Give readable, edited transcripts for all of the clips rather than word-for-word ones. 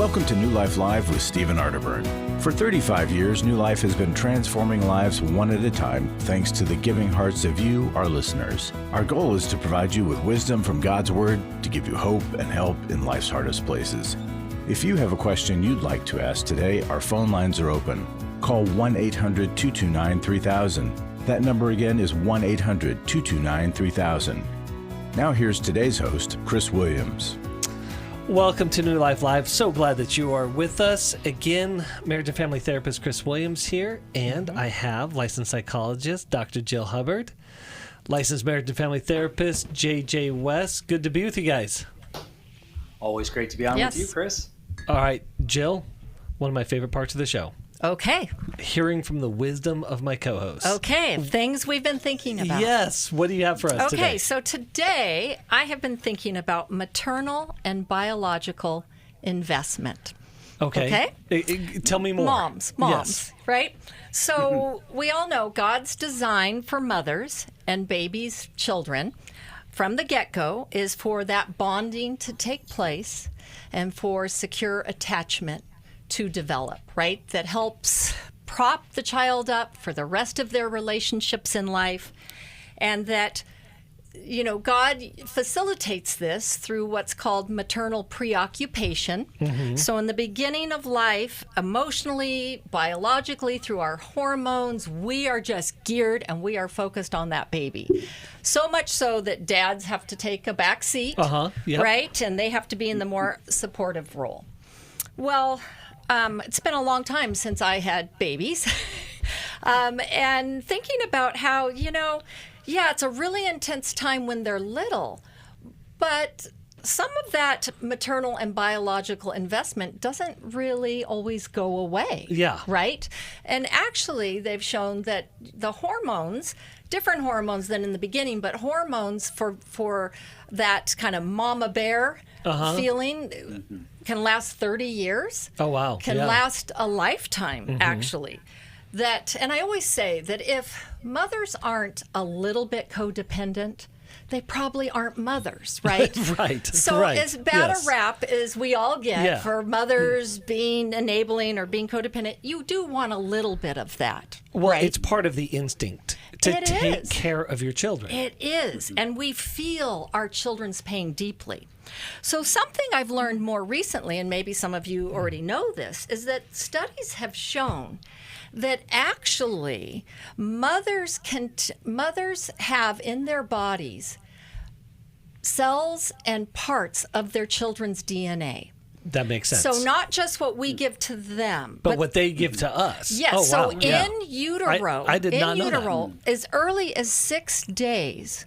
Welcome to New Life Live with Stephen Arterburn. For 35 years, New Life has been transforming lives one at a time thanks to the giving hearts of you, our listeners. Our goal is to provide you with wisdom from God's Word to give you hope and help in life's hardest places. If you have a question you'd like to ask today, our phone lines are open. Call 1-800-229-3000. That number again is 1-800-229-3000. Now here's today's host, Chris Williams. Welcome to New Life Live. So glad that you are with us. Again, marriage and family therapist Chris Williams here, and I have licensed psychologist Dr. Jill Hubbard, licensed marriage and family therapist J.J. West. Good to be with you guys. Always great to be on with you, Chris. All right, Jill, one of my favorite parts of the show. Okay. Hearing from the wisdom of my co-host. Okay, things we've been thinking about. Yes, what do you have for us today? Okay, so today I have been thinking about maternal and biological investment. Okay. Tell me more. Moms, Yes. right? So we all know God's design for mothers and babies, children, from the get-go is for that bonding to take place and for secure attachment to develop, right? That helps prop the child up for the rest of their relationships in life. And that, you know, God facilitates this through what's called maternal preoccupation. Mm-hmm. So in the beginning of life, emotionally, biologically, through our hormones, we are just geared and we are focused on that baby. So much so that dads have to take a back seat, right? And they have to be in the more supportive role. Well, it's been a long time since I had babies. And thinking about how, you know, it's a really intense time when they're little, but some of that maternal and biological investment doesn't really always go away. Yeah. Right? And actually, they've shown that the hormones, different hormones than in the beginning, but hormones for that kind of mama bear feeling can last 30 years. Oh, wow. Can last a lifetime, actually. And I always say that if mothers aren't a little bit codependent, they probably aren't mothers, right? Right. So as bad a rap as we all get for mothers being enabling or being codependent, you do want a little bit of that. Well, right? It's part of the instinct to take care of your children. It is. And we feel our children's pain deeply. So something I've learned more recently, and maybe some of you already know this, is that studies have shown that actually mothers have in their bodies cells and parts of their children's DNA. That makes sense. So not just what we give to them, but what they give to us. Yes. Oh, so wow. in utero, I did not know that. As early as 6 days,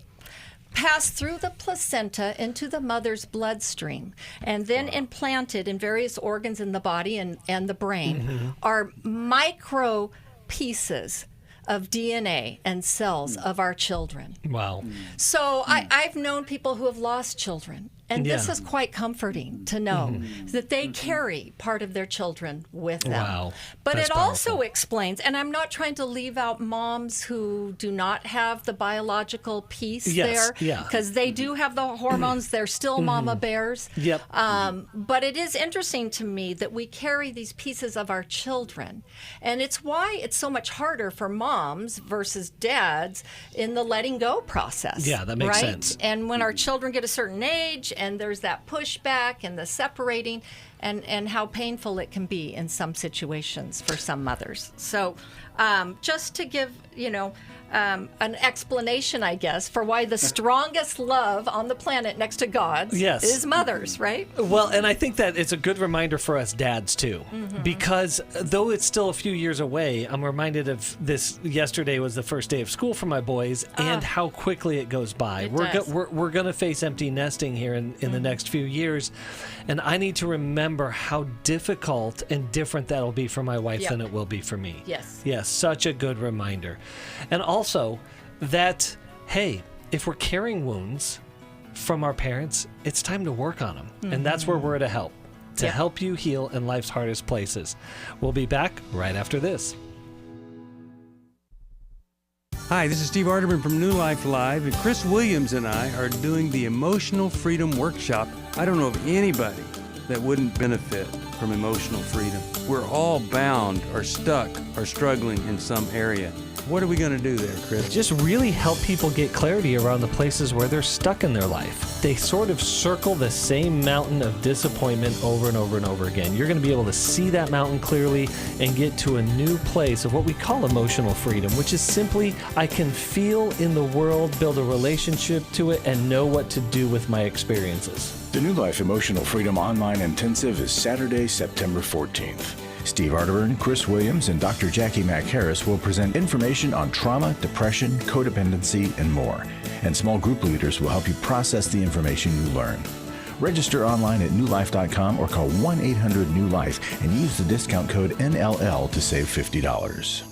pass through the placenta into the mother's bloodstream, and then implanted in various organs in the body and the brain are micro pieces of DNA and cells of our children. Wow. So I've known people who have lost children. And this is quite comforting to know that they carry part of their children with them. Wow. But That's it also powerful. explains, and I'm not trying to leave out moms who do not have the biological piece there, because they do have the hormones. They're still mama bears. Yep. But it is interesting to me that we carry these pieces of our children. And it's why it's so much harder for moms versus dads in the letting go process. Yeah, that makes right? sense. And when our children get a certain age, and there's that pushback and the separating, and how painful it can be in some situations for some mothers. So just to give, an explanation, I guess, for why the strongest love on the planet next to God's is mothers, right? Well, and I think that it's a good reminder for us dads, too, because though it's still a few years away, I'm reminded of this. Yesterday was the first day of school for my boys, and how quickly it goes by. We're going to face empty nesting here in the next few years, and I need to remember how difficult and different that'll be for my wife than it will be for me. Yes. Yes, such a good reminder. And also that, hey, if we're carrying wounds from our parents, it's time to work on them. And that's where we're to help you heal in life's hardest places. We'll be back right after this. Hi, this is Steve Arterburn from New Life Live, and Chris Williams and I are doing the Emotional Freedom Workshop. I don't know of anybody that wouldn't benefit from emotional freedom. We're all bound or stuck or struggling in some area. What are we going to do there, Chris? Just really help people get clarity around the places where they're stuck in their life. They sort of circle the same mountain of disappointment over and over and over again. You're going to be able to see that mountain clearly and get to a new place of what we call emotional freedom, which is simply I can feel in the world, build a relationship to it, and know what to do with my experiences. The New Life Emotional Freedom Online Intensive is Saturday, September 14th. Steve Arterburn, Chris Williams, and Dr. Jackie Mack Harris will present information on trauma, depression, codependency, and more. And small group leaders will help you process the information you learn. Register online at newlife.com or call 1-800-NEW-LIFE and use the discount code NLL to save $50.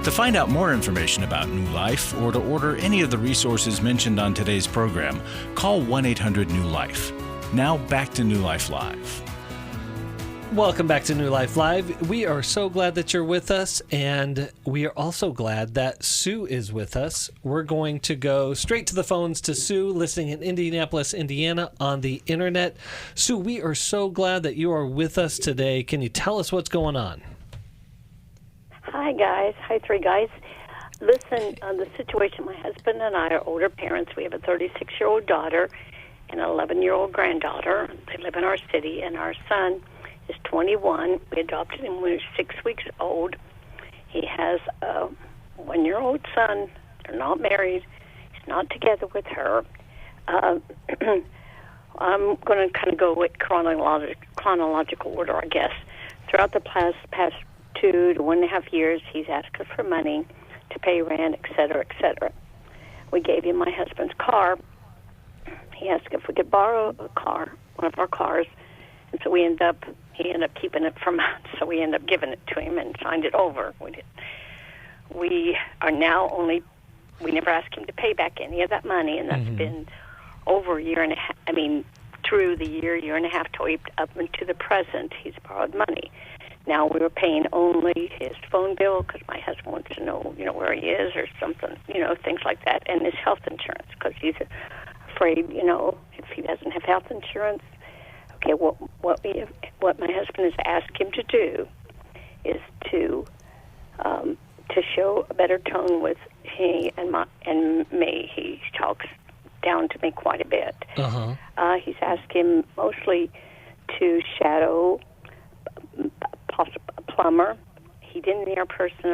To find out more information about New Life or to order any of the resources mentioned on today's program, call 1-800-NEW-LIFE. Now back to New Life Live. Welcome back to New Life Live. We are so glad that you're with us, and we are also glad that Sue is with us. We're going to go straight to the phones to Sue, listening in Indianapolis, Indiana, on the internet. Sue, we are so glad that you are with us today. Can you tell us what's going on? Hi, guys. Hi, three guys. Listen, the situation, my husband and I are older parents. We have a 36-year-old daughter and an 11-year-old granddaughter. They live in our city, and our son is 21. We adopted him when he was 6 weeks old. He has a 1-year-old son. They're not married. He's not together with her. I'm going to kind of go with chronological order, I guess. Throughout the past 2 to 1.5 years, he's asked us for money to pay rent, et cetera, et cetera. We gave him my husband's car. He asked if we could borrow a car, one of our cars, and so he ended up keeping it from us, so we ended up giving it to him and signed it over. We are now we never asked him to pay back any of that money, and that's been over a year and a half, through the year and a half to up into the present, he's borrowed money. Now we were paying only his phone bill because my husband wants to know, where he is or something, things like that, and his health insurance because he's afraid, if he doesn't have health insurance. Okay, what my husband has asked him to do is to show a better tone with he and me. He talks down to me quite a bit. He's asked him mostly to shadow a plumber. He didn't need a person,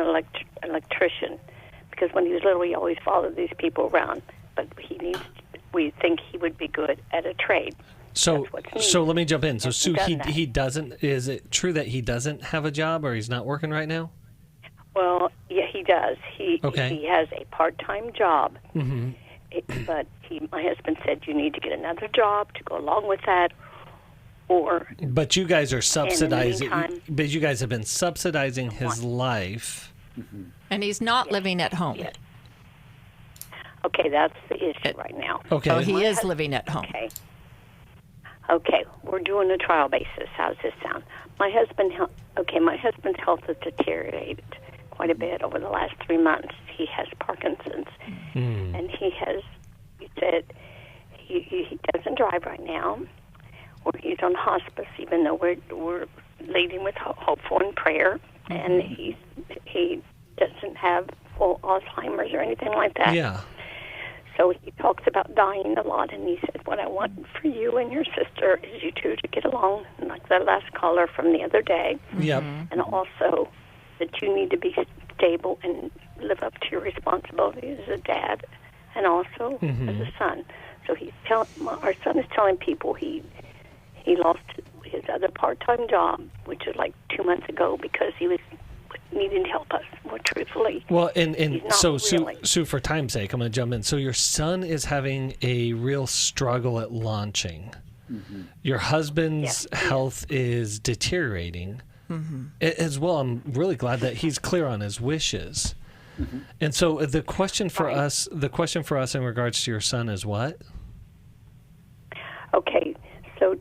electrician, because when he was little, he always followed these people around. But we think he would be good at a trade. So let me jump in. So Sue, he doesn't. Is it true that he doesn't have a job or he's not working right now? Well, yeah, he does. He has a part-time job. But my husband said you need to get another job to go along with that. But you guys are subsidizing. But you guys have been subsidizing his life, and he's not living at home. Yes. Okay, that's the issue right now. Okay, so he is living at home. Okay, we're doing a trial basis. How does this sound? My husband's health has deteriorated quite a bit over the last 3 months. He has Parkinson's, and he said he doesn't drive right now. He's on hospice, even though we're leading with hopeful and prayer, and he doesn't have full Alzheimer's or anything like that. Yeah. So he talks about dying a lot, and he said, what I want for you and your sister is you two to get along, like the last caller from the other day. Yep. And also that you need to be stable and live up to your responsibility as a dad and also as a son. So our son is telling people he lost his other part-time job, which is like 2 months ago, because he was needing to help us more truthfully. Well, and so Sue, for time's sake, I'm going to jump in. So your son is having a real struggle at launching. Your husband's health is deteriorating as well. I'm really glad that he's clear on his wishes. And so the question for us in regards to your son is what? Okay, so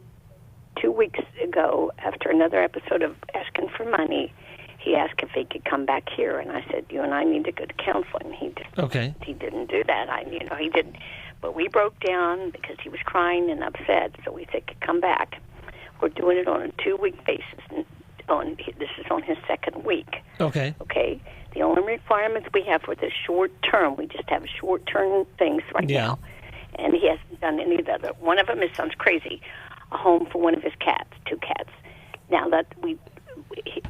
2 weeks ago, after another episode of asking for money, he asked if he could come back here, and I said, you and I need to go to counseling. He didn't do that. He didn't. But we broke down because he was crying and upset, so we said, come back. We're doing it on a 2-week basis. This is on his 2nd week. Okay. Okay? The only requirements we have for this short term, we just have short-term things right now. And he hasn't done any of the other. One of them, it sounds crazy, a home for one of his cats, 2 cats. Now that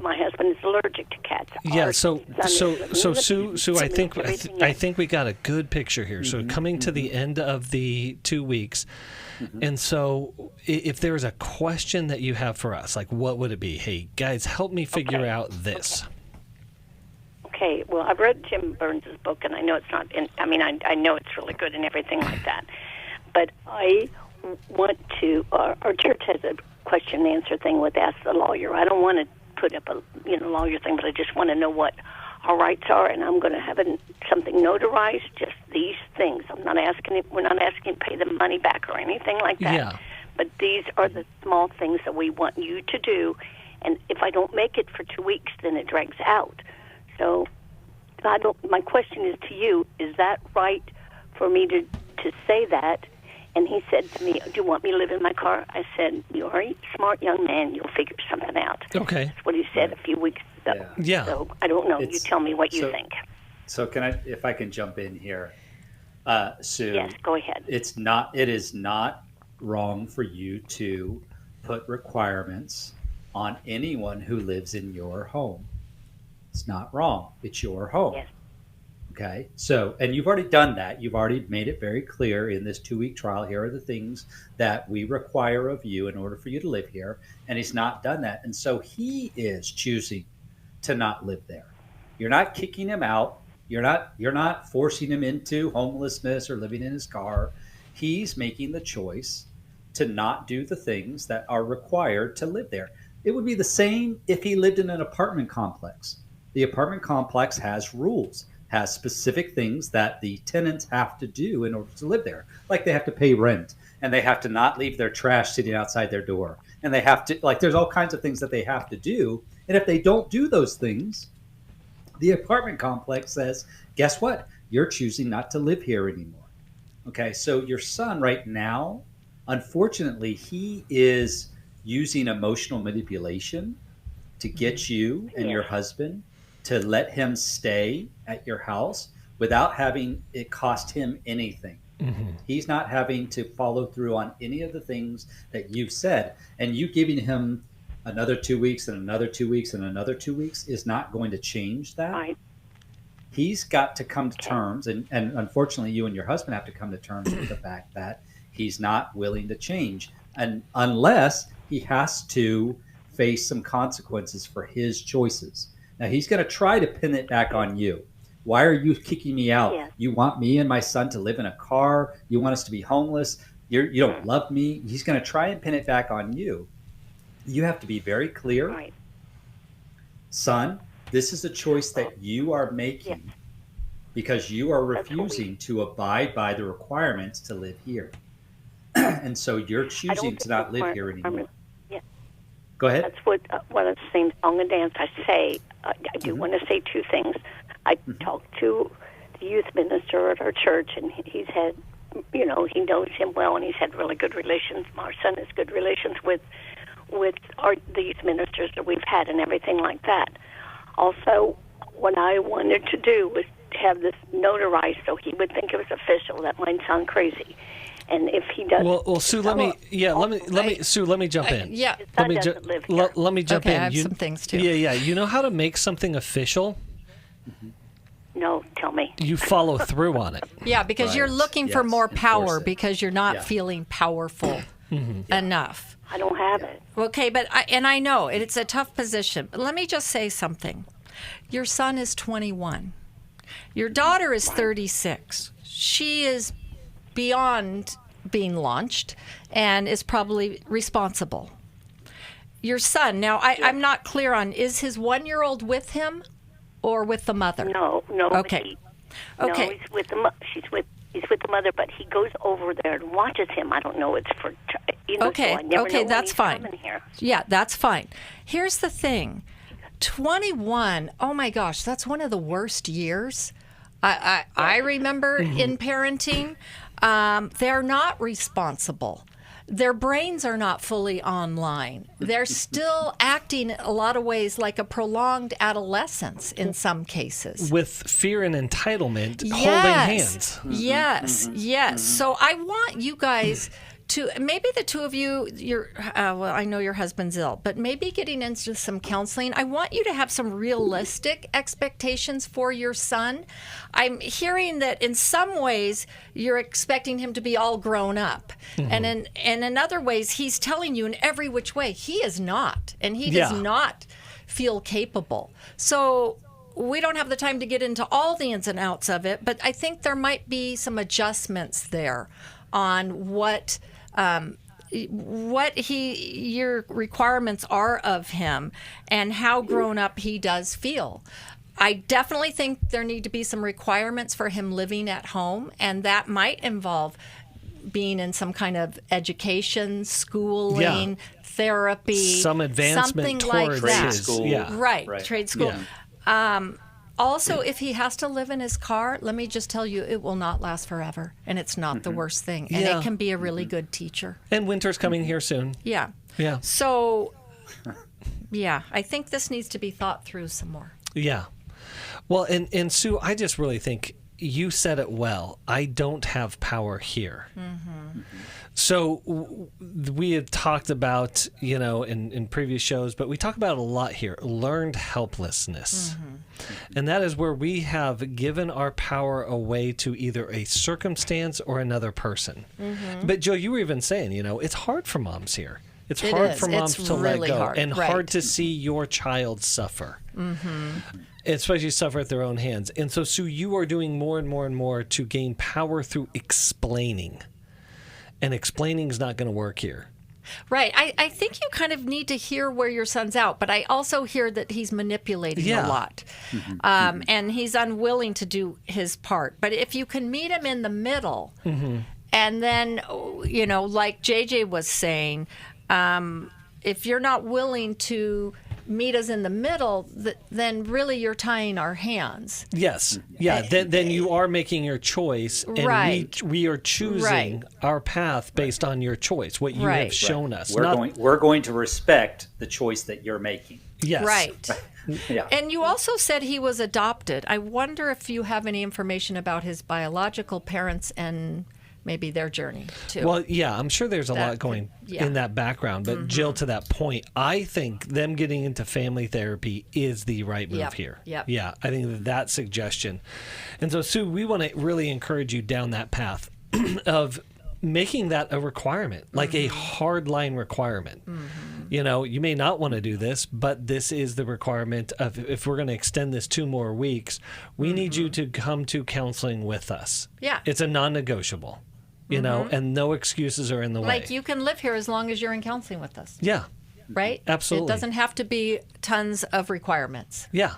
my husband is allergic to cats. Yeah, so Sue, I think we got a good picture here. So coming to the end of the 2 weeks, and so if there's a question that you have for us, like what would it be? Hey, guys, help me figure out this. Okay, well, I've read Jim Burns' book, and I know it's not. I know it's really good and everything like that. But I want to. Our church has a question and answer thing with Ask the Lawyer. I don't want to put up a lawyer thing, but I just want to know what our rights are, and I'm going to have something notarized. Just these things. I'm not asking. We're not asking to pay the money back or anything like that. Yeah. But these are the small things that we want you to do, and if I don't make it for 2 weeks, then it drags out. So, my question is to you: is that right for me to say that? And he said to me, "Do you want me to live in my car?" I said, "You're a smart young man. You'll figure something out." Okay. That's what he said a few weeks ago. Yeah. So I don't know. You tell me what you think. So if I can jump in here, Sue? Yes, go ahead. It is not wrong for you to put requirements on anyone who lives in your home. It's not wrong. It's your home. Yes. Okay. So, and you've already done that. You've already made it very clear in this 2-week trial. Here are the things that we require of you in order for you to live here. And he's not done that. And so he is choosing to not live there. You're not kicking him out. You're not forcing him into homelessness or living in his car. He's making the choice to not do the things that are required to live there. It would be the same if he lived in an apartment complex. The apartment complex has rules, has specific things that the tenants have to do in order to live there. Like they have to pay rent, and they have to not leave their trash sitting outside their door. And they have to, there's all kinds of things that they have to do. And if they don't do those things, the apartment complex says, guess what? You're choosing not to live here anymore. Okay, so your son right now, unfortunately, he is using emotional manipulation to get you and your husband to let him stay at your house without having it cost him anything. Mm-hmm. He's not having to follow through on any of the things that you've said. And you giving him another 2 weeks and another 2 weeks and another 2 weeks is not going to change that. Right. He's got to come to terms, and unfortunately you and your husband have to come to terms with the fact that he's not willing to change, and unless he has to face some consequences for his choices. Now, he's going to try to pin it back on you. Why are you kicking me out? Yeah. You want me and my son to live in a car? You want us to be homeless? You don't love me? He's going to try and pin it back on you. You have to be very clear. Right. Son, this is a choice that you are making because you are refusing to abide by the requirements to live here. And so you're choosing to not live here anymore. Yeah. Go ahead. That's what one of the same song and dance I say. I do want to say two things. I talked to the youth minister at our church, and he's had, he knows him well, and he's had really good relations. Our son has good relations with the youth ministers that we've had and everything like that. Also, what I wanted to do was have this notarized so he would think it was official. That might sound crazy. And if he doesn't, well, Sue, let me jump in. Yeah, let me jump in. I have some things too. Yeah. You know how to make something official? No, tell me. You follow through on it. Yeah, because you're looking for more power because you're not feeling powerful enough. I don't have it. Okay, but I know it's a tough position. But let me just say something. Your son is 21. Your daughter is 36. She is beyond being launched and is probably responsible. Your son, now I'm not clear on, is his 1-year-old with him or with the mother? No. Okay. No, he's with the he's with the mother, but he goes over there and watches him. I don't know. It's for okay. So I never know That's fine. Coming here. Yeah, that's fine. Here's the thing. 21. Oh my gosh, that's one of the worst years I remember in parenting. they're not responsible. Their brains are not fully online. They're still acting in a lot of ways like a prolonged adolescence in some cases. With fear and entitlement, holding hands. Yes. So I want you guys to, maybe the two of you, well, I know your husband's ill, but maybe getting into some counseling. I want you to have some realistic expectations for your son. I'm hearing that in some ways you're expecting him to be all grown up. And in other ways, he's telling you in every which way he is not. And he does not feel capable. So we don't have the time to get into all the ins and outs of it, but I think there might be some adjustments there on what your requirements are of him and how grown up he does feel. I definitely think there need to be some requirements for him living at home, and that might involve being in some kind of education, schooling, therapy, some advancement something towards like that. Trade school. Right, trade school. Yeah. Also, if he has to live in his car, let me just tell you, it will not last forever, and it's not the worst thing, and it can be a really good teacher. And winter's coming here soon. Yeah. So, I think this needs to be thought through some more. Yeah. Well, and Sue, I just really think you said it well. I don't have power here. So we had talked about, in previous shows, but we talk about it a lot here, learned helplessness. And that is where we have given our power away to either a circumstance or another person. But Joe, you were even saying, it's hard for moms here. It's hard for moms to really let go hard, and right. hard to see your child suffer. Especially suffer at their own hands. And so, Sue, you are doing more and more and more to gain power through explaining. And explaining is not going to work here. Right. I think you kind of need to hear where your son's out, but I also hear that he's manipulating a lot. And he's unwilling to do his part. But if you can meet him in the middle, and then, like JJ was saying, if you're not willing to meet us in the middle, then really you're tying our hands. Yes. Yeah. Then you are making your choice, and we are choosing our path based on your choice, what you have shown us. We're going to respect the choice that you're making. Yes. Right. Yeah. And you also said he was adopted. I wonder if you have any information about his biological parents and maybe their journey too. Well, yeah, I'm sure there's a lot going in that background. But Jill, to that point, I think them getting into family therapy is the right move here. Yeah, I think that suggestion. And so, Sue, we want to really encourage you down that path of making that a requirement, like a hard line requirement. You may not want to do this, but this is the requirement of, if we're going to extend this 2 more weeks, we need you to come to counseling with us. Yeah. It's a non-negotiable. And no excuses are in the way. Like, you can live here as long as you're in counseling with us. Yeah. Right? Absolutely. It doesn't have to be tons of requirements. Yeah.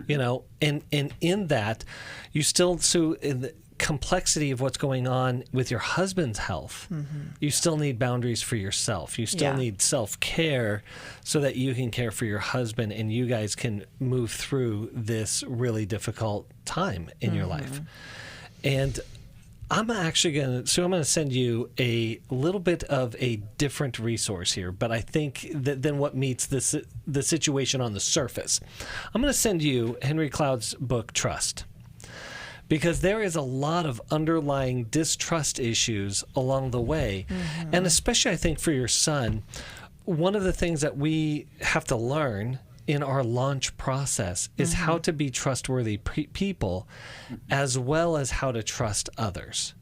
And in that, you still, Sue, in the complexity of what's going on with your husband's health, you still need boundaries for yourself. You still need self-care so that you can care for your husband and you guys can move through this really difficult time in your life. And I'm actually going to send you a little bit of a different resource here, but I think that than what meets the situation on the surface. I'm going to send you Henry Cloud's book, Trust, because there is a lot of underlying distrust issues along the way. And especially, I think, for your son, one of the things that we have to learn in our launch process is how to be trustworthy people, as well as how to trust others.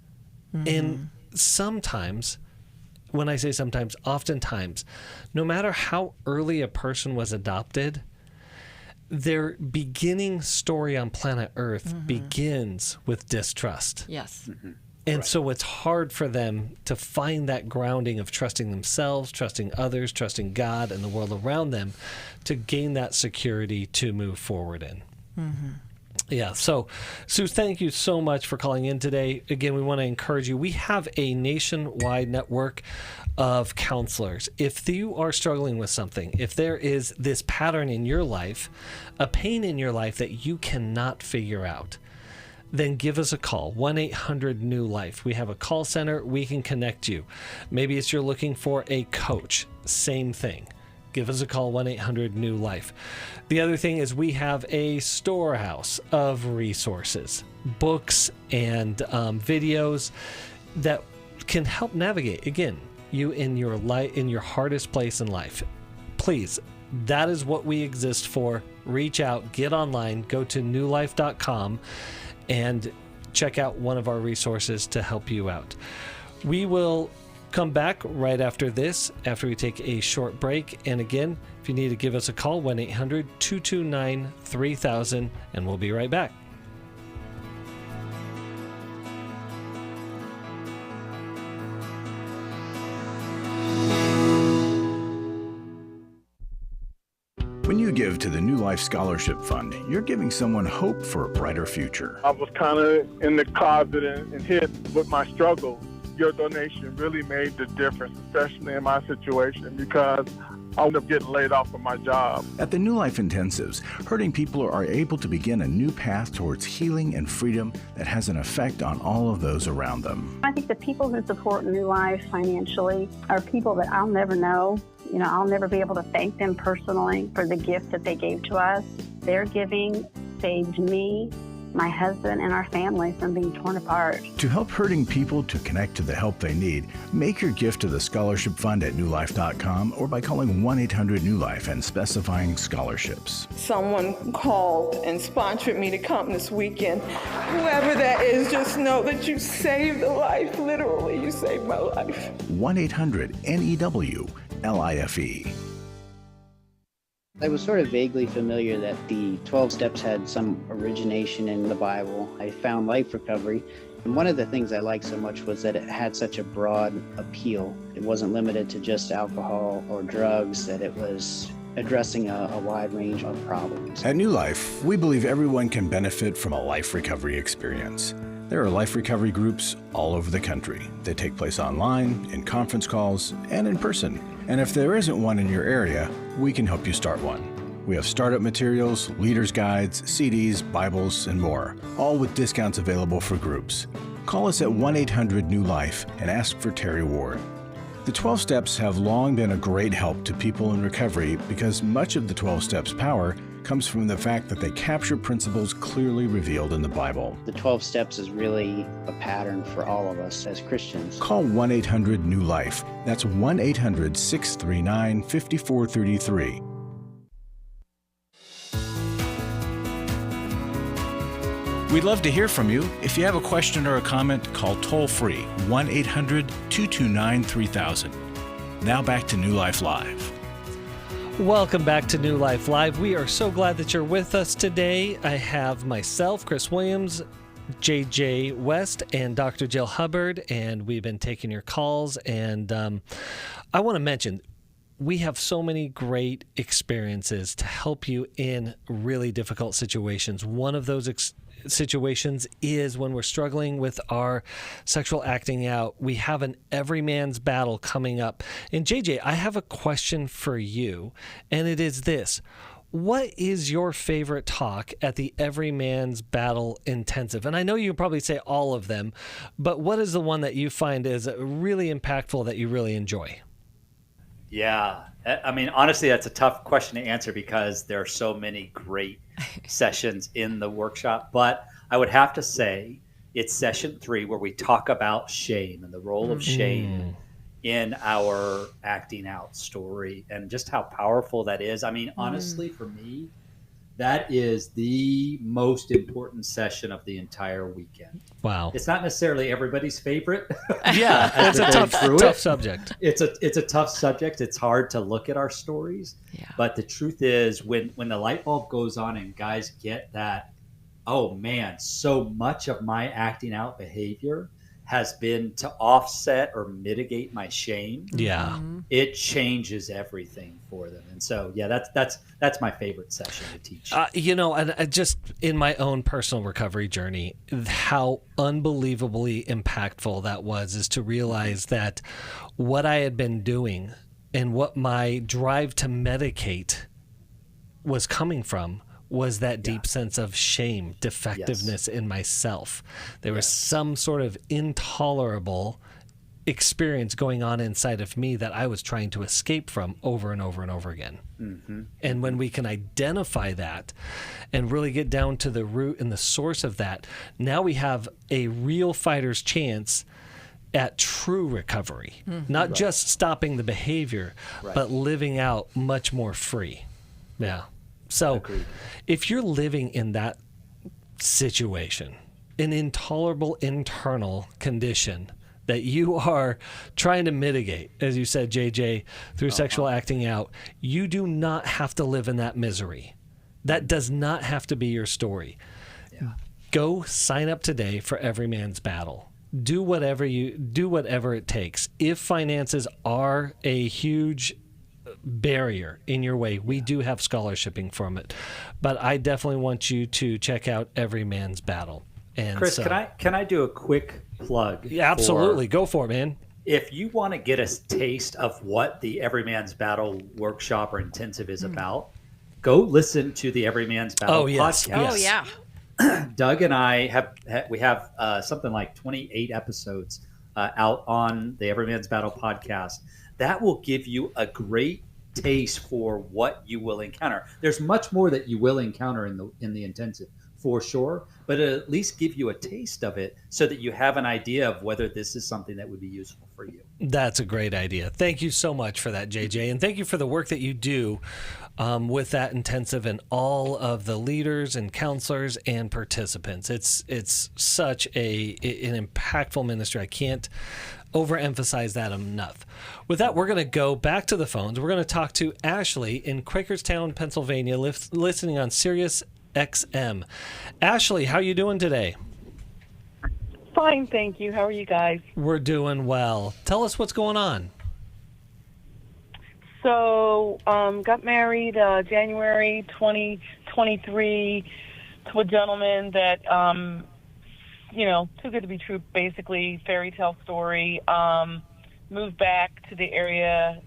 And sometimes, when I say sometimes, oftentimes, no matter how early a person was adopted, their beginning story on planet Earth begins with distrust. Yes. And so it's hard for them to find that grounding of trusting themselves, trusting others, trusting God and the world around them to gain that security to move forward in. Yeah. So, Sue, thank you so much for calling in today. Again, we want to encourage you. We have a nationwide network of counselors. If you are struggling with something, if there is this pattern in your life, a pain in your life that you cannot figure out, then give us a call, 1-800-NEW-LIFE. We have a call center. We can connect you. Maybe it's you're looking for a coach. Same thing. Give us a call, 1-800-NEW-LIFE. The other thing is we have a storehouse of resources, books and videos that can help navigate, again, you in your in your hardest place in life. Please, that is what we exist for. Reach out, get online, go to newlife.com and check out one of our resources to help you out. We will come back right after this, after we take a short break. And again, if you need to give us a call, 1-800-229-3000, and we'll be right back. When you give to the New Life Scholarship Fund, you're giving someone hope for a brighter future. I was kind of in the closet and hid with my struggle. Your donation really made the difference, especially in my situation, because I would up getting laid off from my job. At the New Life Intensives, hurting people are able to begin a new path towards healing and freedom that has an effect on all of those around them. I think the people who support New Life financially are people that I'll never know. You know, I'll never be able to thank them personally for the gift that they gave to us. Their giving saved me, my husband, and our family from being torn apart. To help hurting people to connect to the help they need, make your gift to the Scholarship Fund at newlife.com or by calling 1-800-NEW-LIFE and specifying scholarships. Someone called and sponsored me to come this weekend. Whoever that is, just know that you saved a life. Literally, you saved my life. 1-800-NEW-LIFE. I was sort of vaguely familiar that the 12 steps had some origination in the Bible. I found life recovery, and one of the things I liked so much was that it had such a broad appeal. It wasn't limited to just alcohol or drugs, that it was addressing a wide range of problems. At New Life, we believe everyone can benefit from a life recovery experience. There are life recovery groups all over the country. They take place online, in conference calls, and in person. And if there isn't one in your area, we can help you start one. We have startup materials, leaders' guides, CDs, Bibles, and more, all with discounts available for groups. Call us at 1-800-NEW-LIFE and ask for Terry Ward. The 12 Steps have long been a great help to people in recovery because much of the 12 Steps' power comes from the fact that they capture principles clearly revealed in the Bible. The 12 steps is really a pattern for all of us as Christians. Call 1-800-NEW-LIFE. That's 1-800-639-5433. We'd love to hear from you. If you have a question or a comment, call toll-free 1-800-229-3000. Now back to New Life Live. Welcome back to New Life Live. We are so glad that you're with us today. I have myself, Chris Williams, JJ West, and Dr. Jill Hubbard, and we've been taking your calls. And I want to mention, we have so many great experiences to help you in really difficult situations. One of those situations is when we're struggling with our sexual acting out. We have an everyman's battle coming up. And JJ, I have a question for you, and it is this. What is your favorite talk at the Everyman's Battle Intensive? And I know you probably say all of them, but what is the one that you find is really impactful that you really enjoy? Yeah. I mean, honestly, that's a tough question to answer because there are so many great sessions in the workshop. But I would have to say it's session 3 where we talk about shame and the role of shame in our acting out story and just how powerful that is. I mean, honestly, for me, that is the most important session of the entire weekend. Wow. It's not necessarily everybody's favorite. Yeah, it's a tough subject. It's a tough subject. It's hard to look at our stories. Yeah. But the truth is when the light bulb goes on and guys get that, oh man, so much of my acting out behavior has been to offset or mitigate my shame. Yeah. It changes everything for them. And so, yeah, that's my favorite session to teach. And I just in my own personal recovery journey, how unbelievably impactful that was is to realize that what I had been doing and what my drive to medicate was coming from was that deep sense of shame, defectiveness in myself. There was some sort of intolerable experience going on inside of me that I was trying to escape from over and over and over again. And when we can identify that and really get down to the root and the source of that, now we have a real fighter's chance at true recovery, not just stopping the behavior, but living out much more free. Yeah. So if you're living in that situation, an intolerable internal condition that you are trying to mitigate, as you said, JJ, through sexual acting out, you do not have to live in that misery. That does not have to be your story. Go sign up today for Every Man's Battle. Do whatever it takes. If finances are a huge barrier in your way, we do have scholarshiping from it. But I definitely want you to check out Every Man's Battle. And Chris, can I do a quick plug? Yeah, absolutely. Go for it, man. If you want to get a taste of what the Every Man's Battle workshop or intensive is about, go listen to the Every Man's Battle podcast. Oh, yeah. Doug and I have something like 28 episodes out on the Every Man's Battle podcast. That will give you a great taste for what you will encounter. There's much more that you will encounter in the intensive, for sure, but it'll at least give you a taste of it so that you have an idea of whether this is something that would be useful for you. That's a great idea. Thank you so much for that, JJ. And thank you for the work that you do with that intensive and all of the leaders and counselors and participants. It's such an impactful ministry. I can't overemphasize that enough. With that, we're going to go back to the phones. We're going to talk to Ashley in Quakerstown, Pennsylvania, listening on Sirius XM. Ashley, how you doing today? Fine, thank you. How are you guys? We're doing well. Tell us what's going on. So, got married January 2023 to a gentleman that, too good to be true, basically, fairy tale story. Moved back to the area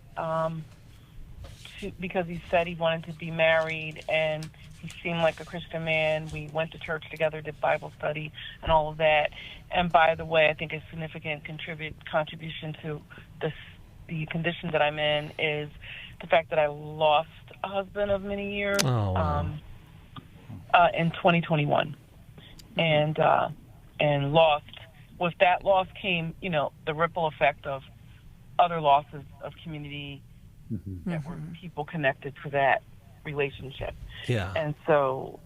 because he said he wanted to be married, and he seemed like a Christian man. We went to church together, did Bible study, and all of that. And by the way, I think a significant contribution to the condition that I'm in is the fact that I lost a husband of many years in 2021, and lost. With that loss came, the ripple effect of other losses of community that were people connected to that relationship. Yeah. And so,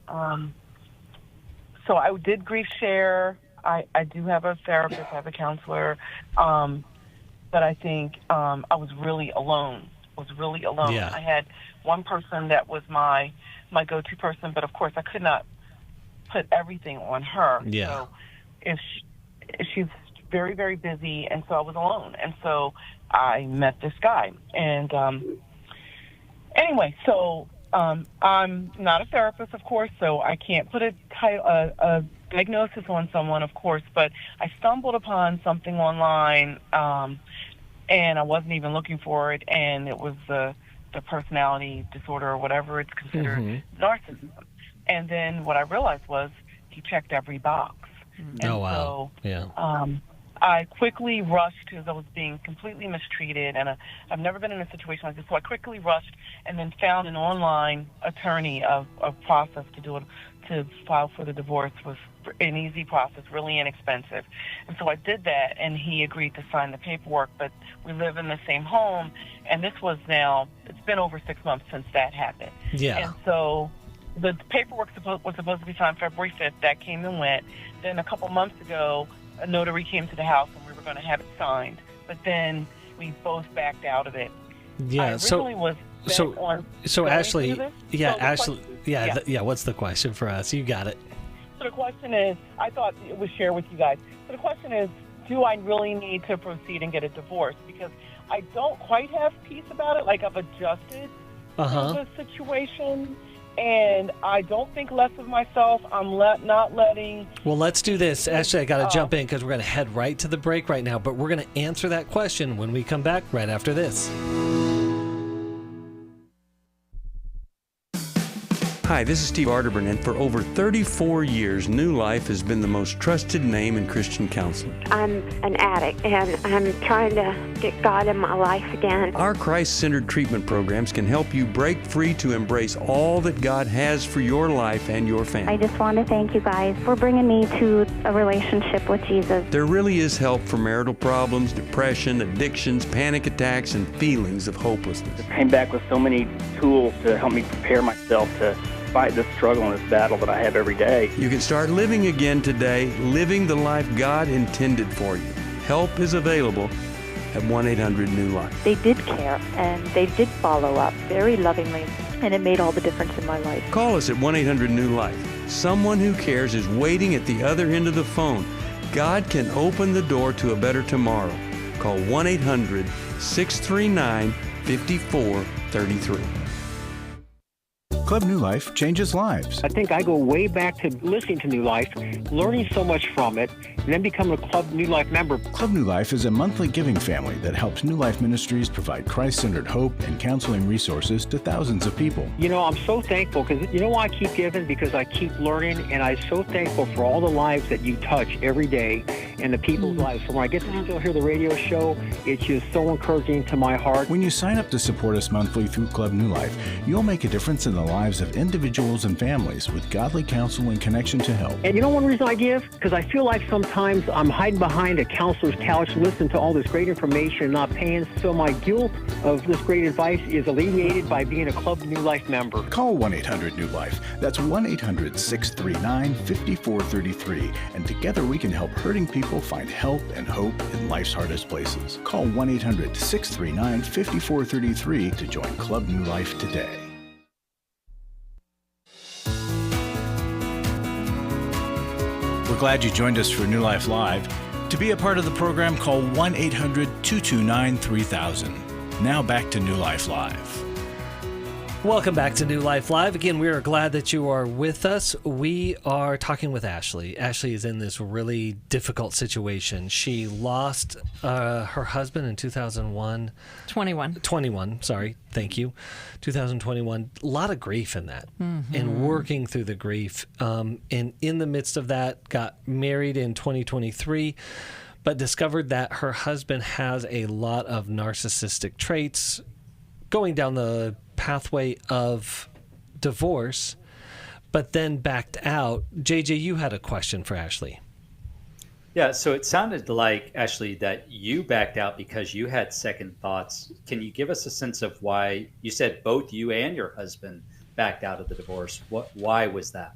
so I did grief share. I do have a therapist, I have a counselor, but I think I was really alone. Yeah. I had one person that was my go-to person, but of course I could not put everything on her. Yeah. So if she's very, very busy, and so I was alone. And so I met this guy. And anyway, so I'm not a therapist, of course, so I can't put a diagnosis on someone, of course, but I stumbled upon something online, and I wasn't even looking for it, and it was the personality disorder or whatever it's considered, narcissism. And then what I realized was he checked every box. And oh, wow. So, yeah. I quickly rushed because I was being completely mistreated, and I've never been in a situation like this. So I quickly rushed and then found an online attorney of process to file for the divorce. Was an easy process, really inexpensive. And so I did that, and he agreed to sign the paperwork. But we live in the same home, and it's been over 6 months since that happened. Yeah. And so the paperwork was supposed to be signed February 5th. That came and went. Then a couple months ago, a notary came to the house, and we were going to have it signed. But then we both backed out of it. Yeah. I originally was bent on Ashley, yeah, what's the question for us? You got it. So the question is, I thought it was shared with you guys. So the question is, do I really need to proceed and get a divorce? Because I don't quite have peace about it. Like, I've adjusted to the situation, and I don't think less of myself. I'm not letting... Well, let's do this. Ashley, I got to jump in because we're going to head right to the break right now, but we're going to answer that question when we come back right after this. Hi, this is Steve Arterburn, and for over 34 years, New Life has been the most trusted name in Christian counseling. I'm an addict, and I'm trying to get God in my life again. Our Christ-centered treatment programs can help you break free to embrace all that God has for your life and your family. I just want to thank you guys for bringing me to a relationship with Jesus. There really is help for marital problems, depression, addictions, panic attacks, and feelings of hopelessness. I came back with so many tools to help me prepare myself to fight this struggle and this battle that I have every day. You can start living again today, living the life God intended for you. Help is available at 1-800-NEW-LIFE. They did care, and they did follow up very lovingly, and it made all the difference in my life. Call us at 1-800-NEW-LIFE. Someone who cares is waiting at the other end of the phone. God can open the door to a better tomorrow. Call 1-800-639-5433. Club New Life changes lives. I think I go way back to listening to New Life, learning so much from it, and then becoming a Club New Life member. Club New Life is a monthly giving family that helps New Life Ministries provide Christ-centered hope and counseling resources to thousands of people. You know, I'm so thankful because you know why I keep giving? Because I keep learning, and I'm so thankful for all the lives that you touch every day and the people's lives. So when I get to still hear the radio show, it's just so encouraging to my heart. When you sign up to support us monthly through Club New Life, you'll make a difference in the lives of individuals and families with godly counsel and connection to help. And you know one reason I give? Because I feel like sometimes I'm hiding behind a counselor's couch listening to all this great information and not paying, so my guilt of this great advice is alleviated by being a Club New Life member. Call 1-800-NEW-LIFE. That's 1-800-639-5433. And together we can help hurting people find help and hope in life's hardest places. Call 1-800-639-5433 to join Club New Life today. We're glad you joined us for New Life Live. To be a part of the program, call 1-800-229-3000. Now back to New Life Live. Welcome back to New Life Live. Again, we are glad that you are with us. We are talking with Ashley. Ashley is in this really difficult situation. She lost her husband in 2021. Sorry. Thank you. 2021. A lot of grief in that. Mm-hmm. And working through the grief. And in the midst of that, got married in 2023, but discovered that her husband has a lot of narcissistic traits, going down the pathway of divorce, but then backed out. JJ, you had a question for Ashley. Yeah, so it sounded like, Ashley, that you backed out because you had second thoughts. Can you give us a sense of why? You said both you and your husband backed out of the divorce. Why was that?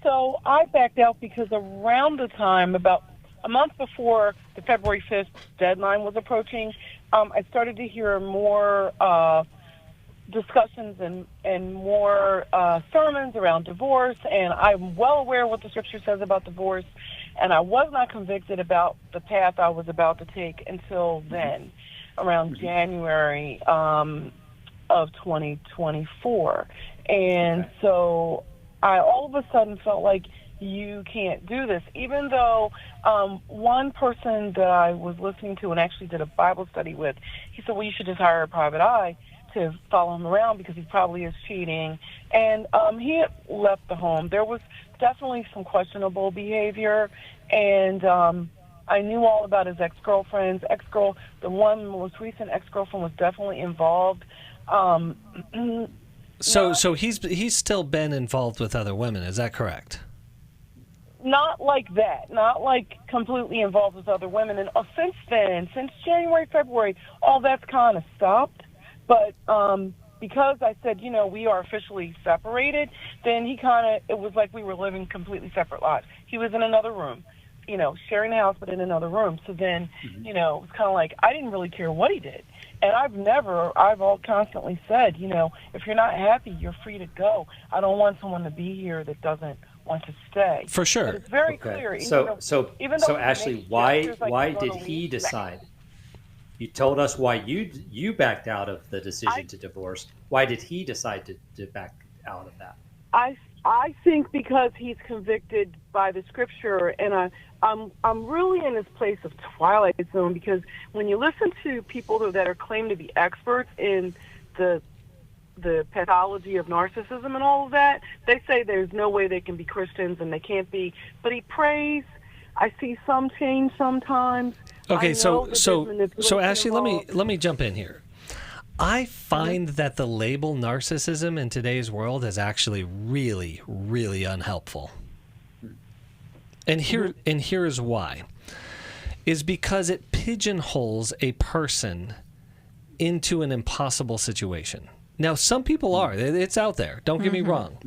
So I backed out because around the time, about a month before the February 5th deadline was approaching, I started to hear more discussions and more sermons around divorce, and I'm well aware what the scripture says about divorce, and I was not convicted about the path I was about to take until then, around January of 2024. And so I all of a sudden felt like, you can't do this, even though one person that I was listening to and actually did a Bible study with, he said, well, you should just hire a private eye to follow him around because he probably is cheating. And he had left the home. There was definitely some questionable behavior, and I knew all about his ex-girlfriends. The most recent ex-girlfriend was definitely involved. So he's still been involved with other women, is that correct? Not like that, not like completely involved with other women. And since then, since January, February, all that's kind of stopped. But because I said, we are officially separated, then it was like we were living completely separate lives. He was in another room, sharing the house, but in another room. So then, it was kind of like I didn't really care what he did. And I've constantly said, if you're not happy, you're free to go. I don't want someone to be here that doesn't want to stay. For sure. But it's very clear. So Ashley, why did he decide? You told us why you backed out of the decision to divorce. Why did he decide to back out of that? I think because he's convicted by the scripture, and I'm really in this place of twilight zone, because when you listen to people that are claimed to be experts in the the pathology of narcissism and all of that, they say there's no way they can be Christians and they can't be. But he prays. I see some change sometimes. Okay, so Ashley, let me jump in here. I find that the label narcissism in today's world is actually really, really unhelpful. And here's why. Is because it pigeonholes a person into an impossible situation. Now, some people are. It's out there. Don't get me wrong.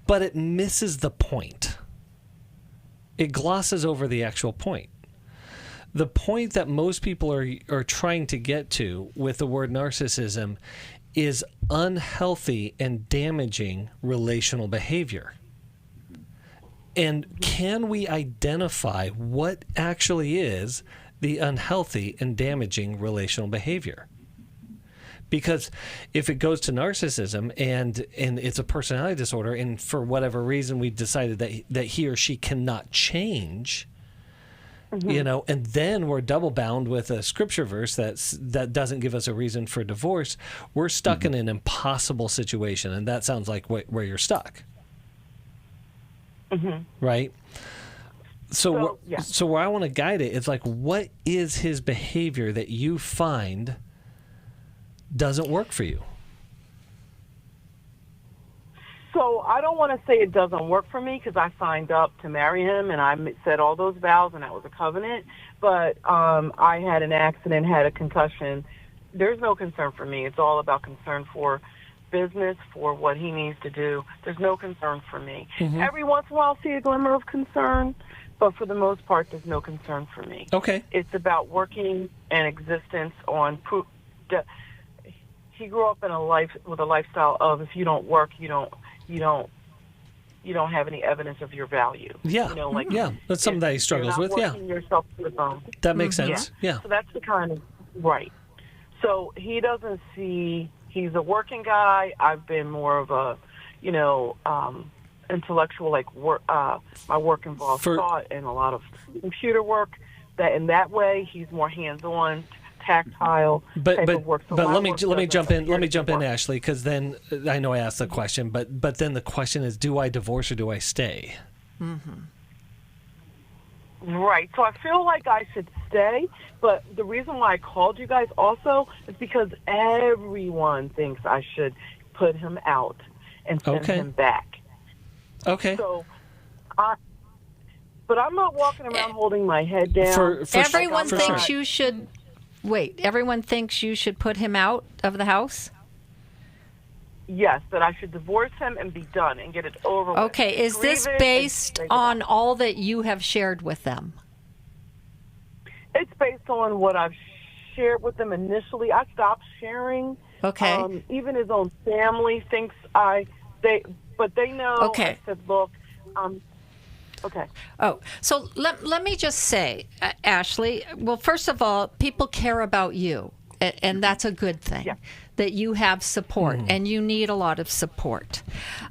But it misses the point. It glosses over the actual point. The point that most people are trying to get to with the word narcissism is unhealthy and damaging relational behavior. And can we identify what actually is the unhealthy and damaging relational behavior? Because if it goes to narcissism and it's a personality disorder, and for whatever reason we decided that he or she cannot change, and then we're double bound with a scripture verse that doesn't give us a reason for divorce, we're stuck in an impossible situation, and that sounds like where you're stuck. Right? So where I want to guide it is like, what is his behavior that you find doesn't work for you? So I don't want to say it doesn't work for me because I signed up to marry him and I said all those vows and that was a covenant. But I had an accident, had a concussion. There's no concern for me. It's all about concern for business, for what he needs to do. There's no concern for me. Every once in a while I'll see a glimmer of concern, but for the most part there's no concern for me. Okay. It's about working and existence on proof. He grew up in a life with a lifestyle of if you don't work, you don't have any evidence of your value. Yeah, that's something that he struggles with. Yeah, yourself to the bone. That makes sense. Yeah. So that's the kind of right. So he doesn't see. He's a working guy. I've been more of a, intellectual. Like work. My work involves thought and a lot of computer work. That in that way, he's more hands-on. Tactile type of work. So let me jump in, Ashley, because then I know I asked the question, but then the question is, do I divorce or do I stay? Right. So I feel like I should stay, but the reason why I called you guys also is because everyone thinks I should put him out and send him back. Okay. So but I'm not walking around holding my head down. Everyone thinks you should. Wait, everyone thinks you should put him out of the house? Yes, that I should divorce him and be done and get it over with. Okay, is this based on all that you have shared with them? It's based on what I've shared with them initially. I stopped sharing. Okay. Even his own family thinks but they know. Okay. I said, look, okay. Oh, so let me just say, Ashley, well, first of all, people care about you, and that's a good thing, that you have support, and you need a lot of support.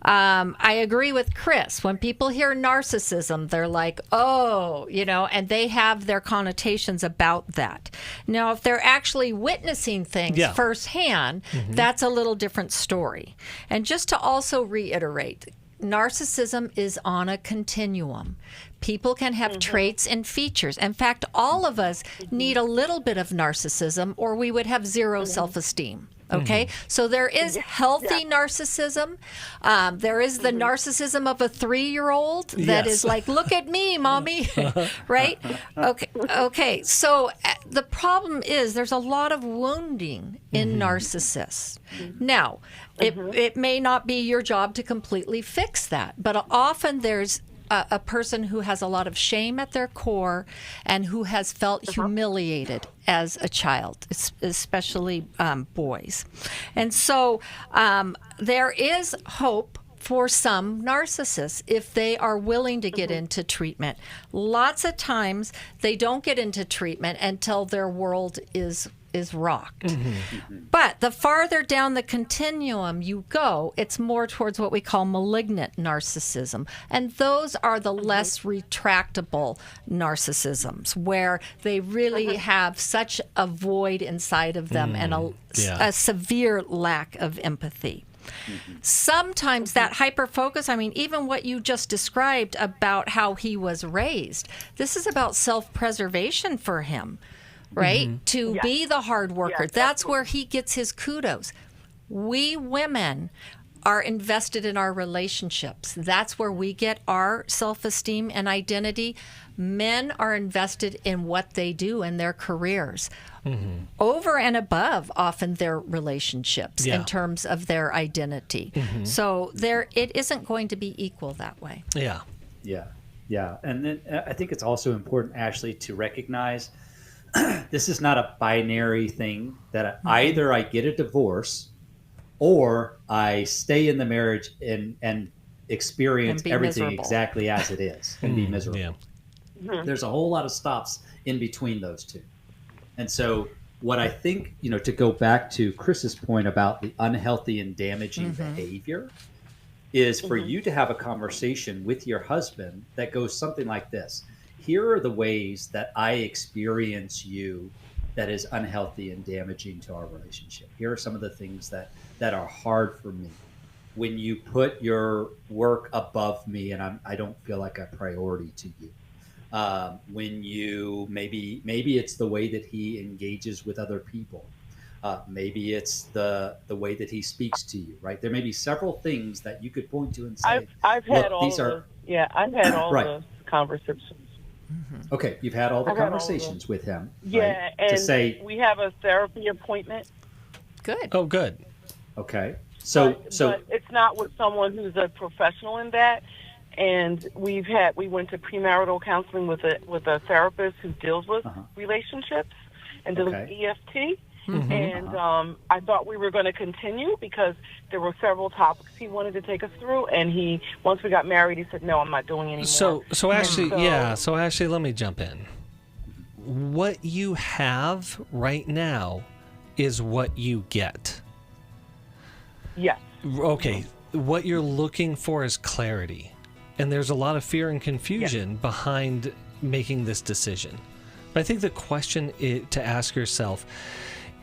I agree with Chris. When people hear narcissism, they're like, oh, and they have their connotations about that. Now, if they're actually witnessing things firsthand, that's a little different story. And just to also reiterate, narcissism is on a continuum. People can have traits and features. In fact, all of us need a little bit of narcissism or we would have zero self-esteem. Okay, so there is healthy narcissism. There is the narcissism of a 3-year-old that is like, look at me, mommy, right? Okay. So the problem is there's a lot of wounding in narcissists. Now, it may not be your job to completely fix that, but often there's a person who has a lot of shame at their core and who has felt humiliated as a child, especially boys. And so there is hope for some narcissists if they are willing to get into treatment. Lots of times they don't get into treatment until their world is is rocked. But the farther down the continuum you go, it's more towards what we call malignant narcissism. And those are the less retractable narcissisms, where they really have such a void inside of them and a severe lack of empathy. Sometimes that hyper-focus, I mean, even what you just described about how he was raised, this is about self-preservation for him, right? To be the hard worker. That's where he gets his kudos. We women are invested in our relationships. That's where we get our self-esteem and identity. Men are invested in what they do in their careers, over and above often their relationships in terms of their identity. So it isn't going to be equal that way. Yeah. And then I think it's also important, Ashley, to recognize this is not a binary thing that either I get a divorce or I stay in the marriage and experience everything miserable. Exactly as it is and be miserable. There's a whole lot of stops in between those two. And so what I think, to go back to Chris's point about the unhealthy and damaging behavior is for you to have a conversation with your husband that goes something like this. Here are the ways that I experience you that is unhealthy and damaging to our relationship. Here are some of the things that are hard for me. When you put your work above me and I don't feel like a priority to you. When you maybe it's the way that he engages with other people. Maybe it's the way that he speaks to you, right? There may be several things that you could point to and say, I've had all those. Yeah, I've had all those conversations. Okay, you've had all the conversations with him. Yeah, right? and to say, we have a therapy appointment. Good. Oh, good. Okay. But it's not with someone who's a professional in that. And we went to premarital counseling with a therapist who deals with relationships and deals with EFT. And I thought we were going to continue because there were several topics he wanted to take us through. And once we got married, he said, "No, I'm not doing anymore." So Ashley, let me jump in. What you have right now is what you get. Yes. Okay. What you're looking for is clarity. And there's a lot of fear and confusion behind making this decision. But I think the question to ask yourself,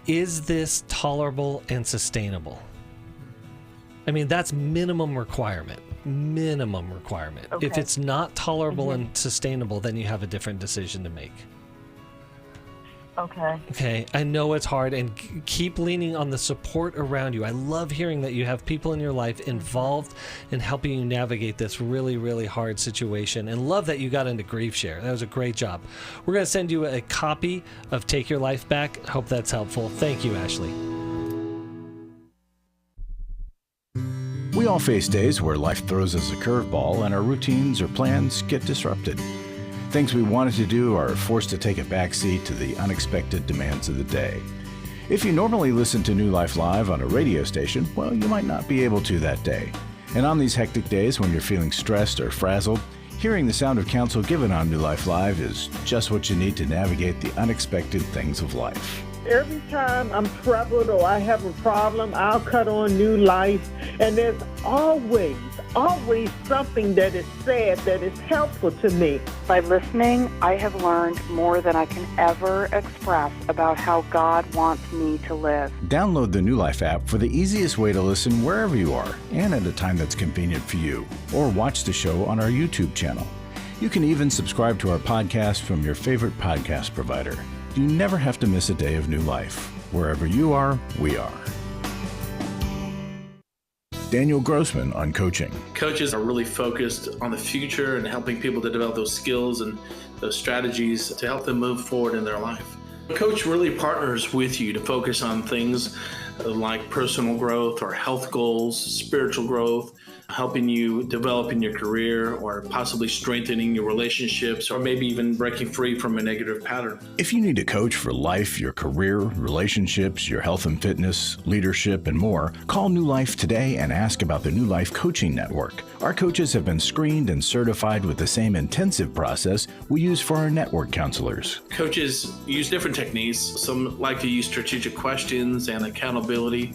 is this tolerable and sustainable? I mean, that's minimum requirement. Okay. If it's not tolerable and sustainable, then you have a different decision to make. Okay. I know it's hard, and keep leaning on the support around you. I love hearing that you have people in your life involved in helping you navigate this really, really hard situation, and love that you got into Grief Share. That was a great job. We're going to send you a copy of Take Your Life Back. Hope that's helpful. Thank you, Ashley. We all face days where life throws us a curveball and our routines or plans get disrupted. Things we wanted to do are forced to take a backseat to the unexpected demands of the day. If you normally listen to New Life Live on a radio station, well, you might not be able to that day. And on these hectic days when you're feeling stressed or frazzled, hearing the sound of counsel given on New Life Live is just what you need to navigate the unexpected things of life. Every time I'm troubled or I have a problem, I'll cut on New Life, and there's always something that is said that is helpful to me. By listening, I have learned more than I can ever express about how God wants me to live. Download the New Life app for the easiest way to listen wherever you are and at a time that's convenient for you, or watch the show on our YouTube channel. You can even subscribe to our podcast from your favorite podcast provider. You never have to miss a day of New Life. Wherever you are, we are. Daniel Grossman on coaching. Coaches are really focused on the future and helping people to develop those skills and those strategies to help them move forward in their life. A coach really partners with you to focus on things like personal growth or health goals, spiritual growth, helping you develop in your career, or possibly strengthening your relationships, or maybe even breaking free from a negative pattern. If you need a coach for life, your career, relationships, your health and fitness, leadership, and more, call New Life today and ask about the New Life Coaching Network. Our coaches have been screened and certified with the same intensive process we use for our network counselors. Coaches use different techniques. Some like to use strategic questions and accountability,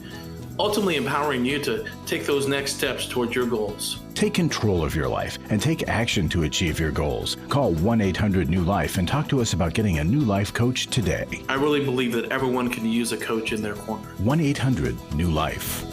ultimately empowering you to take those next steps towards your goals. Take control of your life and take action to achieve your goals. Call 1-800-NEW-LIFE and talk to us about getting a New Life coach today. I really believe that everyone can use a coach in their corner. 1-800-NEW-LIFE.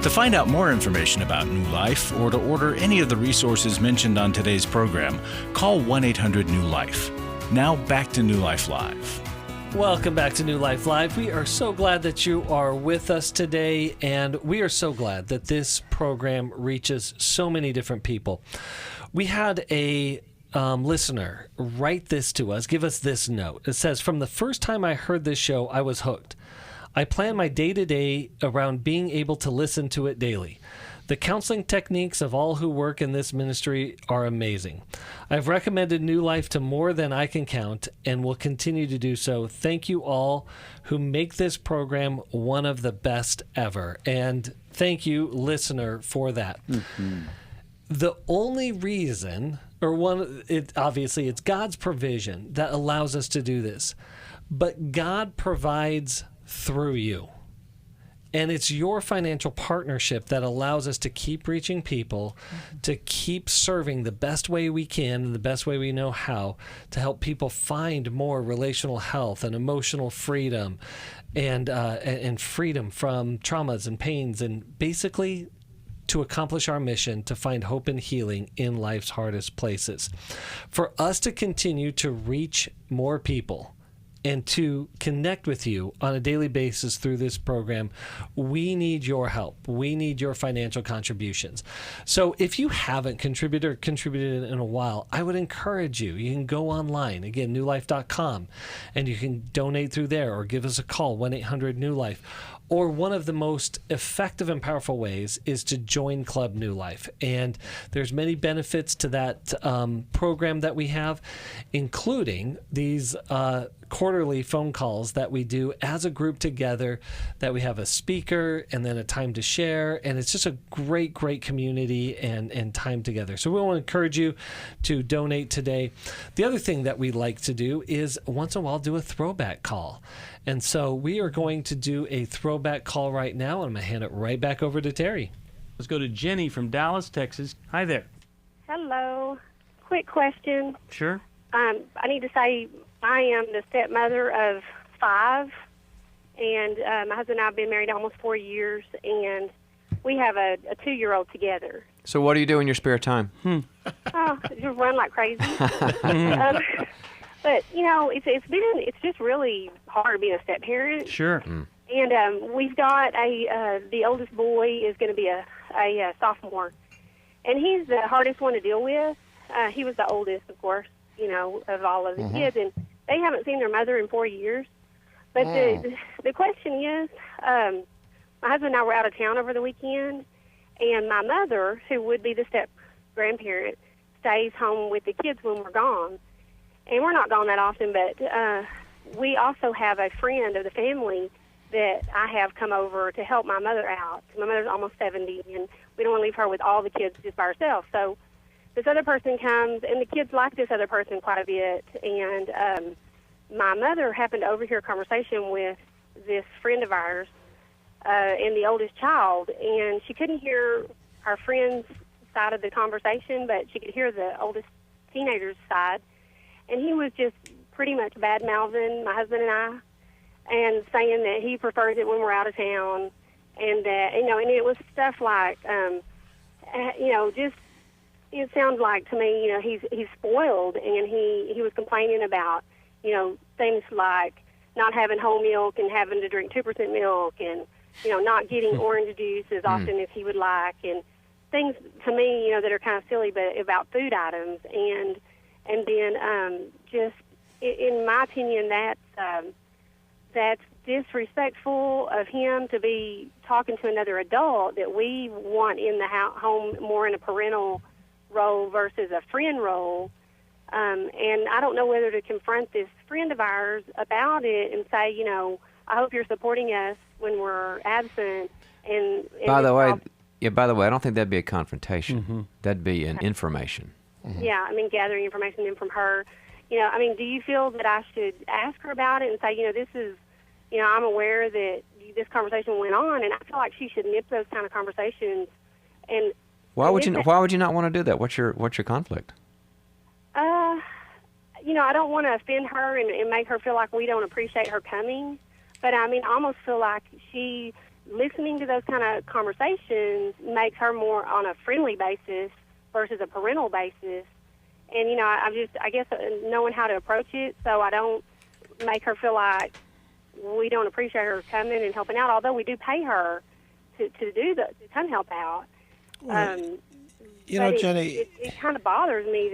To find out more information about New Life or to order any of the resources mentioned on today's program, call 1-800-NEW-LIFE. Now back to New Life Live. Welcome back to New Life Live. We are so glad that you are with us today, and we are so glad that this program reaches so many different people. We had a listener write this to us, give us this note. It says, "From the first time I heard this show, I was hooked. I plan my day-to-day around being able to listen to it daily. The counseling techniques of all who work in this ministry are amazing. I've recommended New Life to more than I can count and will continue to do so. Thank you all who make this program one of the best ever." And thank you, listener, for that. Mm-hmm. The only reason, obviously it's God's provision that allows us to do this, but God provides through you. And it's your financial partnership that allows us to keep reaching people, to keep serving the best way we can and the best way we know how, to help people find more relational health and emotional freedom and freedom from traumas and pains, and basically to accomplish our mission to find hope and healing in life's hardest places. For us to continue to reach more people and to connect with you on a daily basis through this program, we need your help. We need your financial contributions. So if you haven't contributed in a while, I would encourage you. You can go online, again, newlife.com, and you can donate through there or give us a call, 1-800-NEW-LIFE. Or one of the most effective and powerful ways is to join Club New Life. And there's many benefits to that program that we have, including these quarterly phone calls that we do as a group together, that we have a speaker and then a time to share. And it's just a great, great community and time together. So we want to encourage you to donate today. The other thing that we like to do is once in a while do a throwback call. And so we are going to do a throwback call right now, and I'm going to hand it right back over to Terry. Let's go to Jenny from Dallas, Texas. Hi there. Hello. Quick question. Sure. I need to say I am the stepmother of 5, and my husband and I have been married almost 4 years, and we have a 2-year-old together. So what do you do in your spare time? Oh, just run like crazy. But, you know, it's just really hard being a step-parent. Sure. And we've got the oldest boy is going to be a sophomore, and he's the hardest one to deal with. He was the oldest, of course, you know, of all of the kids, and they haven't seen their mother in 4 years. But the question is, my husband and I were out of town over the weekend, and my mother, who would be the step-grandparent, stays home with the kids when we're gone. And we're not gone that often, but we also have a friend of the family that I have come over to help my mother out. My mother's almost 70, and we don't want to leave her with all the kids just by herself. So this other person comes, and the kids like this other person quite a bit. And my mother happened to overhear a conversation with this friend of ours and the oldest child, and she couldn't hear our friend's side of the conversation, but she could hear the oldest teenager's side. And he was just pretty much bad-mouthing my husband and I, and saying that he prefers it when we're out of town, and that, you know, and it was stuff like, you know, just, it sounds like to me, you know, he's spoiled, and he was complaining about, you know, things like not having whole milk and having to drink 2% milk, and, you know, not getting orange juice as often as he would like, and things to me, you know, that are kind of silly, but about food items, and then just in my opinion, that's disrespectful of him to be talking to another adult that we want in the home more in a parental role versus a friend role. And I don't know whether to confront this friend of ours about it and say, I hope you're supporting us when we're absent. And by the way, I don't think that'd be a confrontation. Mm-hmm. That'd be an information. Mm-hmm. Yeah, gathering information in from her. Do you feel that I should ask her about it and say, this is, I'm aware that this conversation went on, and I feel like she should nip those kind of conversations. And why would you not want to do that? What's your conflict? I don't want to offend her and make her feel like we don't appreciate her coming. But I almost feel like she listening to those kind of conversations makes her more on a friendly basis versus a parental basis. And I guess knowing how to approach it, so I don't make her feel like we don't appreciate her coming and helping out. Although we do pay her to come help out. Jenny, it kind of bothers me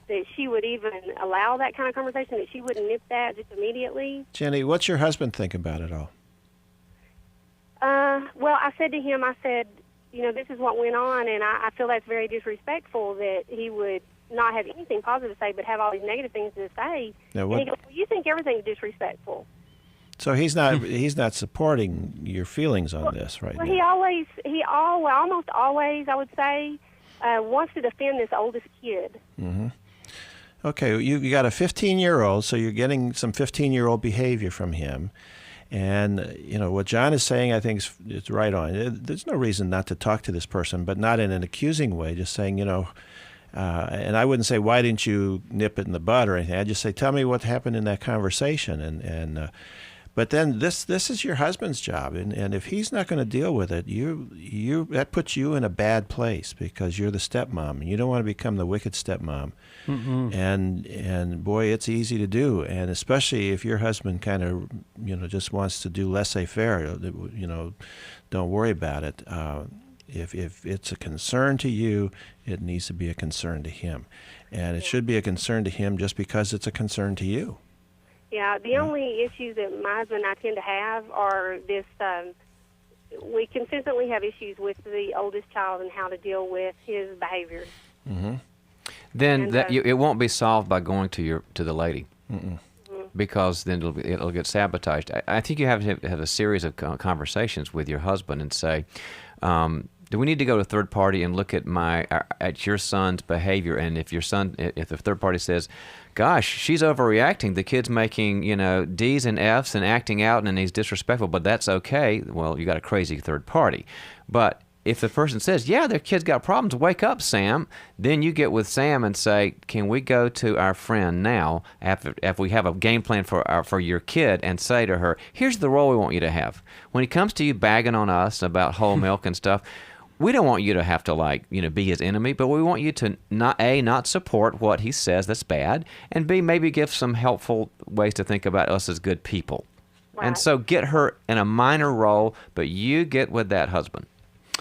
that she would even allow that kind of conversation, that she wouldn't nip that just immediately. Jenny, what's your husband think about it all? Well, I said to him, this is what went on, and I feel that's very disrespectful that he would not have anything positive to say, but have all these negative things to say. Now, and he goes, well, you think everything's disrespectful. So he's not supporting your feelings on this right now. Well, almost always, I would say, wants to defend this oldest kid. Mm-hmm. Okay, you got a 15-year-old, so you're getting some 15-year-old behavior from him. And, what John is saying, I think, is right on. There's no reason not to talk to this person, but not in an accusing way, just saying, and I wouldn't say, why didn't you nip it in the bud or anything? I'd just say, tell me what happened in that conversation. But then this is your husband's job, and if he's not going to deal with it, that puts you in a bad place because you're the stepmom, and you don't want to become the wicked stepmom. Mm-hmm. And boy, it's easy to do, and especially if your husband kind of just wants to do laissez-faire, don't worry about it. If it's a concern to you, it needs to be a concern to him, and it should be a concern to him just because it's a concern to you. Yeah, the only issues that my husband and I tend to have are this, we consistently have issues with the oldest child and how to deal with his behaviors. Mm-hmm. Then it won't be solved by going to the lady. Mm-mm. Because then it'll get sabotaged. I think you have to have a series of conversations with your husband and say, do we need to go to a third party and look at your son's behavior? And if the third party says, gosh, she's overreacting, the kid's making D's and F's and acting out and he's disrespectful, but that's okay, well, you got a crazy third party. But if the person says, yeah, their kid's got problems, wake up, Sam, then you get with Sam and say, can we go to our friend now after we have a game plan for your kid and say to her, here's the role we want you to have. When he comes to you bagging on us about whole milk and stuff, we don't want you to have to be his enemy, but we want you to not support what he says that's bad, and B, maybe give some helpful ways to think about us as good people. Right. And so get her in a minor role, but you get with that husband.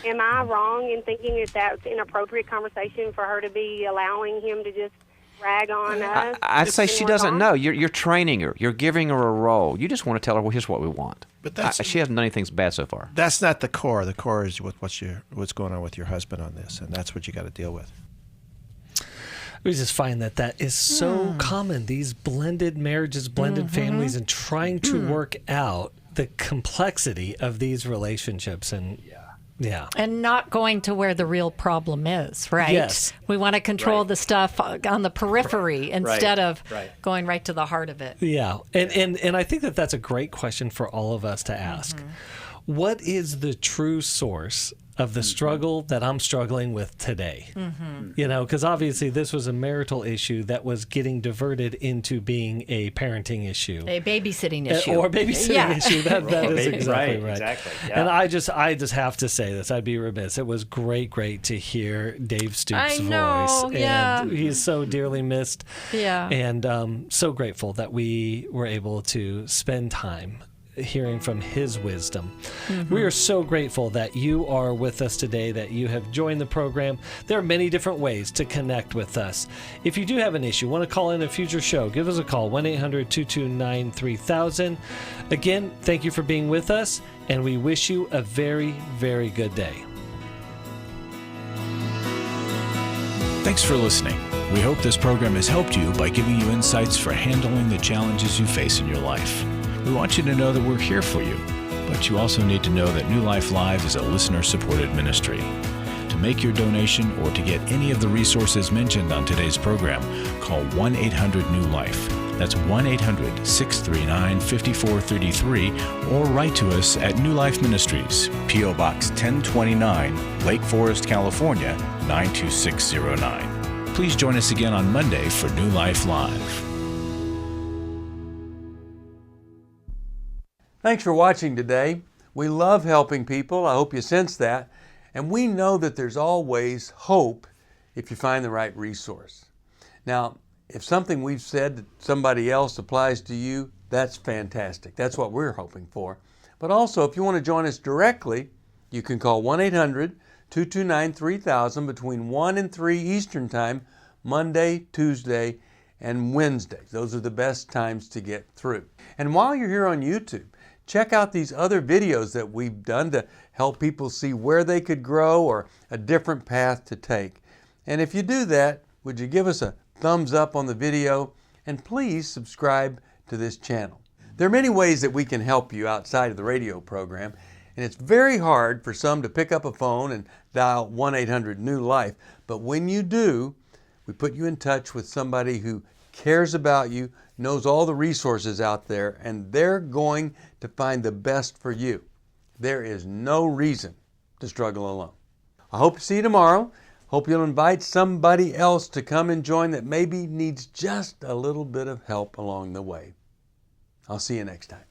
Am I wrong in thinking that that's inappropriate conversation for her to be allowing him to just rag on us? I'd say she doesn't know. You're training her. You're giving her a role. You just want to tell her, well, here's what we want. But she hasn't done anything bad so far. That's not the core. The core is what's going on with your husband on this, and that's what you got to deal with. We just find that is so common. These blended marriages, blended families, and trying to work out the complexity of these relationships. And yeah. And not going to where the real problem is, right? Yes. We want to control the stuff on the periphery instead of going right to the heart of it. Yeah. And I think that's a great question for all of us to ask. Mm-hmm. What is the true source of the struggle that I'm struggling with today? Mm-hmm. Because obviously this was a marital issue that was getting diverted into being a parenting issue. A babysitting issue. Or babysitting issue. That is exactly right. Exactly. Yeah. And I just have to say this. I'd be remiss. It was great to hear Dave Stoops' voice. Yeah. And he's so dearly missed. Yeah. And so grateful that we were able to spend time hearing from his wisdom. We are so grateful that you are with us today, that you have joined the program. There are many different ways to connect with us. If you do have an issue, want to call in a future show, give us a call, 1-800-229-3000. Again, thank you for being with us, and we wish you a very, very good day. Thanks for listening. We hope this program has helped you by giving you insights for handling the challenges you face in your life. We want you to know that we're here for you, but you also need to know that New Life Live is a listener-supported ministry. To make your donation or to get any of the resources mentioned on today's program, call 1-800-NEW-LIFE. That's 1-800-639-5433, or write to us at New Life Ministries, P.O. Box 1029, Lake Forest, California, 92609. Please join us again on Monday for New Life Live. Thanks for watching today. We love helping people. I hope you sense that. And we know that there's always hope if you find the right resource. Now, if something we've said to somebody else applies to you, that's fantastic. That's what we're hoping for. But also, if you want to join us directly, you can call 1-800-229-3000 between 1 and 3 Eastern Time, Monday, Tuesday, and Wednesday. Those are the best times to get through. And while you're here on YouTube, check out these other videos that we've done to help people see where they could grow or a different path to take. And if you do that, would you give us a thumbs up on the video, and please subscribe to this channel. There are many ways that we can help you outside of the radio program, and it's very hard for some to pick up a phone and dial 1-800-NEW-LIFE. But when you do, we put you in touch with somebody who cares about you, knows all the resources out there, and they're going to find the best for you. There is no reason to struggle alone. I hope to see you tomorrow. Hope you'll invite somebody else to come and join that maybe needs just a little bit of help along the way. I'll see you next time.